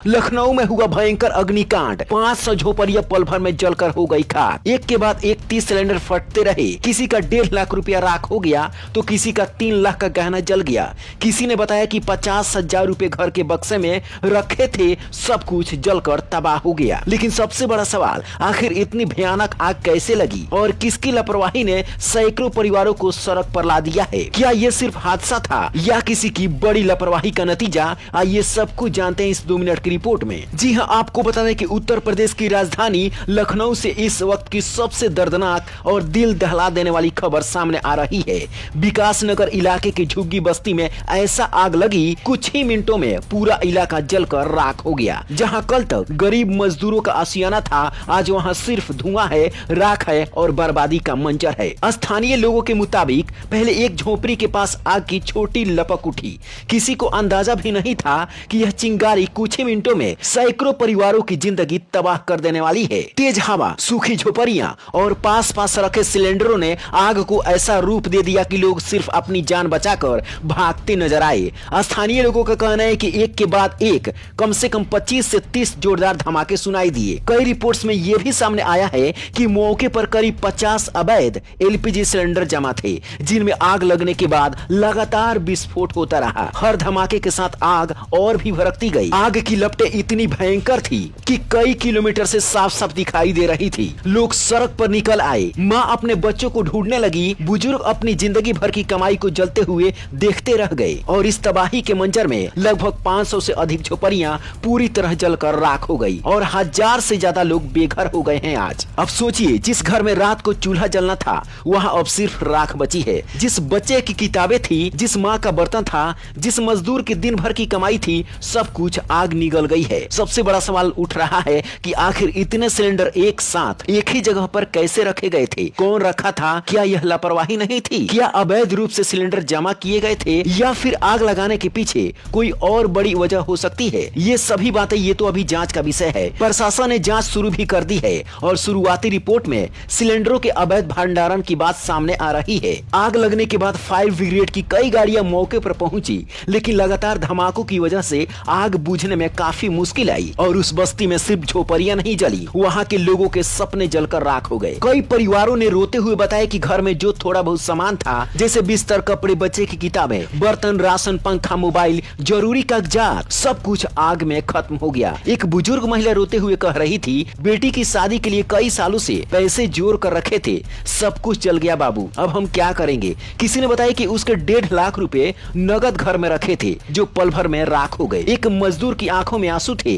लखनऊ में हुआ भयंकर अग्निकांड, 500 झोपड़ियां पल भर में जलकर हो गई खाक। एक के बाद एक 30 सिलेंडर फटते रहे। किसी का 1.5 लाख रुपया राख हो गया तो किसी का 3 लाख का गहना जल गया। किसी ने बताया कि 50,000 रुपए घर के बक्से में रखे थे, सब कुछ जलकर तबाह हो गया। लेकिन सबसे बड़ा सवाल, आखिर इतनी भयानक आग कैसे लगी और किसकी लापरवाही ने सैकड़ों परिवारों को सड़क पर ला दिया है? क्या ये सिर्फ हादसा था या किसी की बड़ी लापरवाही का नतीजा? आइए सब कुछ जानते हैं इस 2 मिनट रिपोर्ट में। जी हां, आपको बता दें कि उत्तर प्रदेश की राजधानी लखनऊ से इस वक्त की सबसे दर्दनाक और दिल दहला देने वाली खबर सामने आ रही है। विकास नगर इलाके की झुग्गी बस्ती में ऐसा आग लगी, कुछ ही मिनटों में पूरा इलाका जलकर राख हो गया। जहां कल तक गरीब मजदूरों का आशियाना था, आज वहां सिर्फ धुआं है, राख है और बर्बादी का मंजर है। स्थानीय लोगों के मुताबिक पहले एक झोपड़ी के पास आग की छोटी लपक उठी। किसी को अंदाजा भी नहीं था कि यह चिंगारी कुछ ही मिनटों में सैकड़ों परिवारों की जिंदगी तबाह कर देने वाली है। तेज हवा, सूखी झोपड़ियां और पास पास रखे सिलेंडरों ने आग को ऐसा रूप दे दिया कि लोग सिर्फ अपनी जान बचाकर भागते नजर आए। स्थानीय लोगों का कहना है कि एक के बाद एक कम से कम 25 से 30 जोरदार धमाके सुनाई दिए। कई रिपोर्ट्स में यह भी सामने आया है कि मौके पर करीब 50 अवैध एलपीजी सिलेंडर जमा थे, जिनमें आग लगने के बाद लगातार विस्फोट होता रहा। हर धमाके के साथ आग और भी भड़कती गई। आग की लपटें इतनी भयंकर थी कि कई किलोमीटर से साफ साफ दिखाई दे रही थी। लोग सड़क पर निकल आए, माँ अपने बच्चों को ढूंढने लगी, बुजुर्ग अपनी जिंदगी भर की कमाई को जलते हुए देखते रह गए। और इस तबाही के मंजर में लगभग 500 से अधिक झोपड़ियां पूरी तरह जलकर राख हो गई और 1000 से ज्यादा लोग बेघर हो गए हैं आज। अब सोचिए, जिस घर में रात को चूल्हा जलना था वहाँ अब सिर्फ राख बची है। जिस बच्चे की किताबें थी, जिस माँ का बर्तन था, जिस मजदूर की दिन भर की कमाई थी, सब कुछ आग निगल गई है। सबसे बड़ा सवाल उठ रहा है कि आखिर इतने सिलेंडर एक साथ एक ही जगह पर कैसे रखे गए थे? कौन रखा था? क्या यह लापरवाही नहीं थी? क्या अवैध रूप से सिलेंडर जमा किए गए थे या फिर आग लगाने के पीछे कोई और बड़ी वजह हो सकती है? ये सभी बातें ये तो अभी जांच का विषय है। प्रशासन ने जांच शुरू भी कर दी है और शुरुआती रिपोर्ट में सिलेंडरों के अवैध भंडारण की बात सामने आ रही है। आग लगने के बाद फायर ब्रिगेड की कई गाड़ियां मौके पर पहुंची, लेकिन लगातार धमाकों की वजह से आग बुझने में काफी मुश्किल आई। और उस बस्ती में सिर्फ झोपड़ियां नहीं जली, वहां के लोगों के सपने जलकर राख हो गए। कई परिवारों ने रोते हुए बताया कि घर में जो थोड़ा बहुत सामान था, जैसे बिस्तर, कपड़े, बच्चे की किताबें, बर्तन, राशन, पंखा, मोबाइल, जरूरी कागजात, सब कुछ आग में खत्म हो गया। एक बुजुर्ग महिला रोते हुए कह रही थी, बेटी की शादी के लिए कई सालों से पैसे जोड़ कर रखे थे, सब कुछ जल गया बाबू, अब हम क्या करेंगे? किसी ने बताया कि उसके 1.5 लाख रुपए नगद घर में रखे थे, जो पल भर में राख हो गए। एक मजदूर की आंखों में आंसू थे,